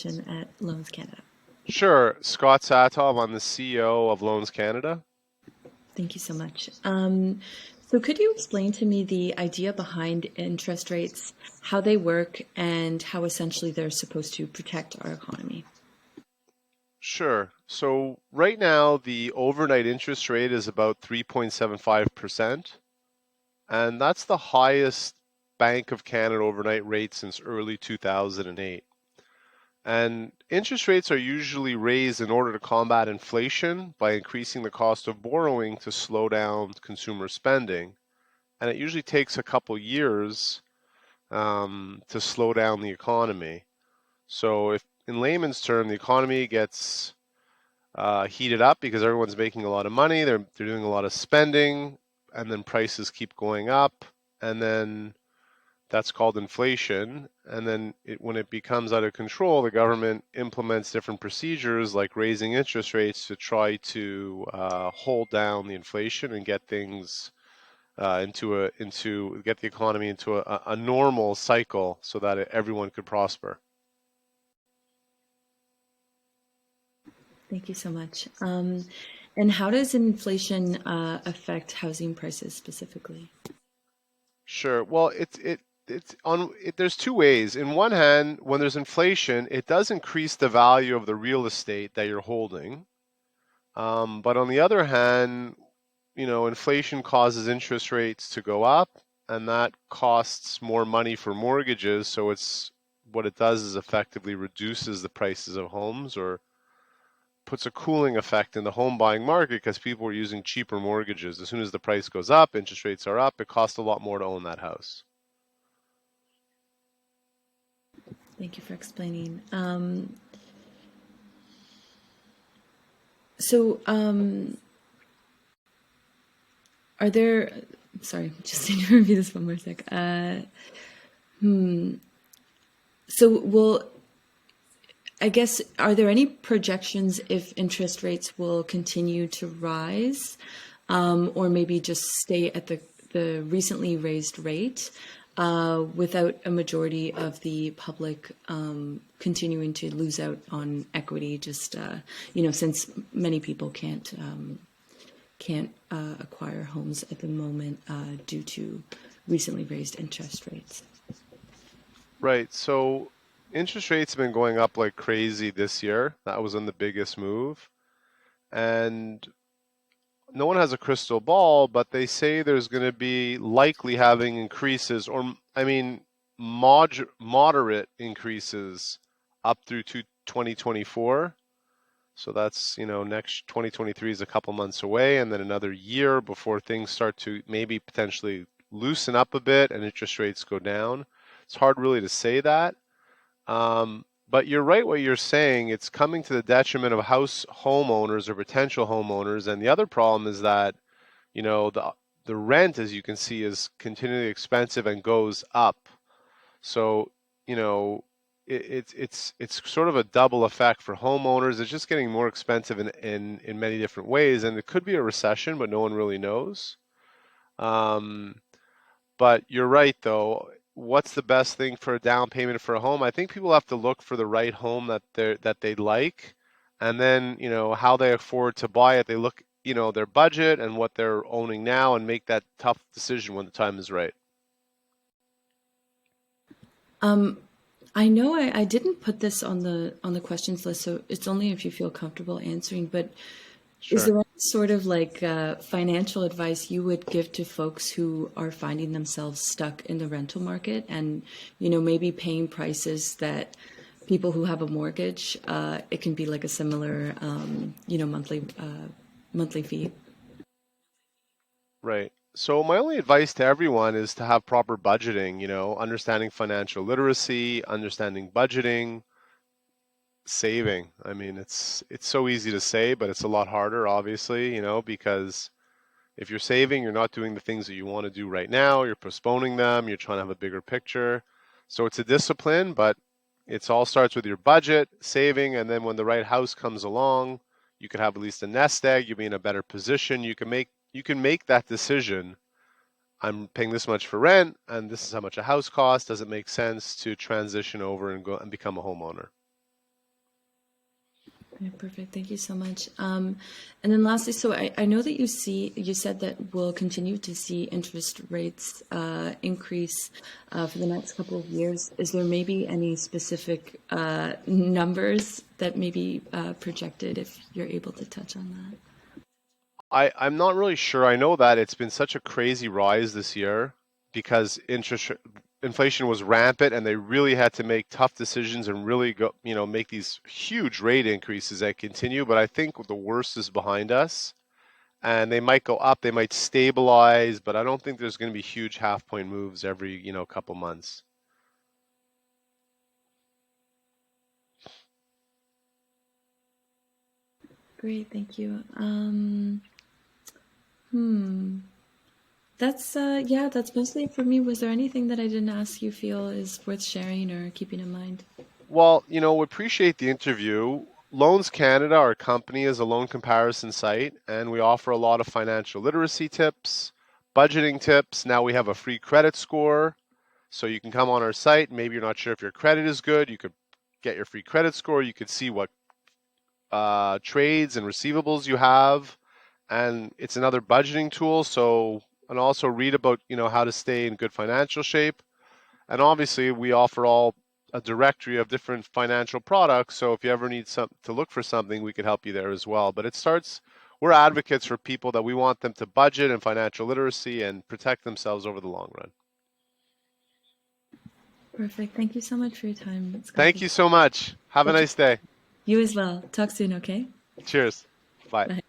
introduction at Loans Canada. Sure. Scott Satov, I'm the CEO of Loans Canada. Thank you so much. So could you explain to me the idea behind interest rates, how they work, and how essentially they're supposed to protect our economy? Sure. So right now, the overnight interest rate is about 3.75%, and that's the highest Bank of Canada overnight rate since early 2008. And interest rates are usually raised in order to combat inflation by increasing the cost of borrowing to slow down consumer spending. And it usually takes a couple years to slow down the economy. So, if in layman's term, the economy gets heated up because everyone's making a lot of money, they're doing a lot of spending, and then prices keep going up, and then that's called inflation. And then when it becomes out of control, the government implements different procedures like raising interest rates to try to hold down the inflation and get things get the economy into a normal cycle so that everyone could prosper. Thank you so much. And how does inflation affect housing prices specifically? Sure. Well, there's two ways. In one hand, when there's inflation, it does increase the value of the real estate that you're holding. But on the other hand, inflation causes interest rates to go up, and that costs more money for mortgages. So what it does is effectively reduces the prices of homes or puts a cooling effect in the home buying market because people are using cheaper mortgages. As soon as the price goes up, interest rates are up, it costs a lot more to own that house. Thank you for explaining. So, are there, sorry, just need to review this one more sec. So, I guess, are there any projections if interest rates will continue to rise, or maybe just stay at the recently raised rate, without a majority of the public continuing to lose out on equity, just since many people can't acquire homes at the moment due to recently raised interest rates. Right. So interest rates have been going up like crazy this year. That was on the biggest move. And no one has a crystal ball, but they say there's going to be likely having increases, or I mean, moderate increases up through to 2024. So that's, next 2023 is a couple months away, and then another year before things start to maybe potentially loosen up a bit and interest rates go down. It's hard really to say that. But you're right what you're saying. It's coming to the detriment of homeowners or potential homeowners. And the other problem is that, the rent, as you can see, is continually expensive and goes up. So, you know, it's sort of a double effect for homeowners. It's just getting more expensive in many different ways. And it could be a recession, but no one really knows. Um, but you're right, though. What's the best thing for a down payment for a home? I think people have to look for the right home that they like, and then how they afford to buy it. They look their budget and what they're owning now, and make that tough decision when the time is right. I know I didn't put this on the questions list, so it's only if you feel comfortable answering, but is Sure. there any sort of like financial advice you would give to folks who are finding themselves stuck in the rental market and, maybe paying prices that people who have a mortgage, it can be like a similar, monthly fee? Right. So my only advice to everyone is to have proper budgeting, understanding financial literacy, understanding budgeting, saving. I mean, it's so easy to say, but it's a lot harder, obviously, because if you're saving, you're not doing the things that you want to do right now, you're postponing them, you're trying to have a bigger picture. So it's a discipline, but it's all starts with your budget, saving, and then when the right house comes along, you could have at least a nest egg, you'll be in a better position. You can make that decision. I'm paying this much for rent, and this is how much a house costs. Does it make sense to transition over and go and become a homeowner? Okay, perfect. Thank you so much. And then lastly, so I know that you said that we'll continue to see interest rates increase for the next couple of years. Is there maybe any specific numbers that may be projected if you're able to touch on that? I'm not really sure. I know that it's been such a crazy rise this year because inflation was rampant and they really had to make tough decisions and really go, make these huge rate increases that continue. But I think the worst is behind us and they might go up, they might stabilize, but I don't think there's going to be huge half point moves every, couple months. Great, thank you. That's yeah, that's mostly it for me. Was there anything that I didn't ask you feel is worth sharing or keeping in mind? Well, we appreciate the interview. Loans Canada, our company, is a loan comparison site, and we offer a lot of financial literacy tips, budgeting tips. Now we have a free credit score, so you can come on our site. Maybe you're not sure if your credit is good. You could get your free credit score. You could see what trades and receivables you have, and it's another budgeting tool. So, and also read about how to stay in good financial shape. And obviously, we offer all a directory of different financial products. So if you ever need to look for something, we could help you there as well. But it starts, we're advocates for people that we want them to budget and financial literacy and protect themselves over the long run. Perfect. Thank you so much for your time, Scott. Thank you so much. Have a Such a nice day. You as well. Talk soon, okay? Cheers. Bye. Bye.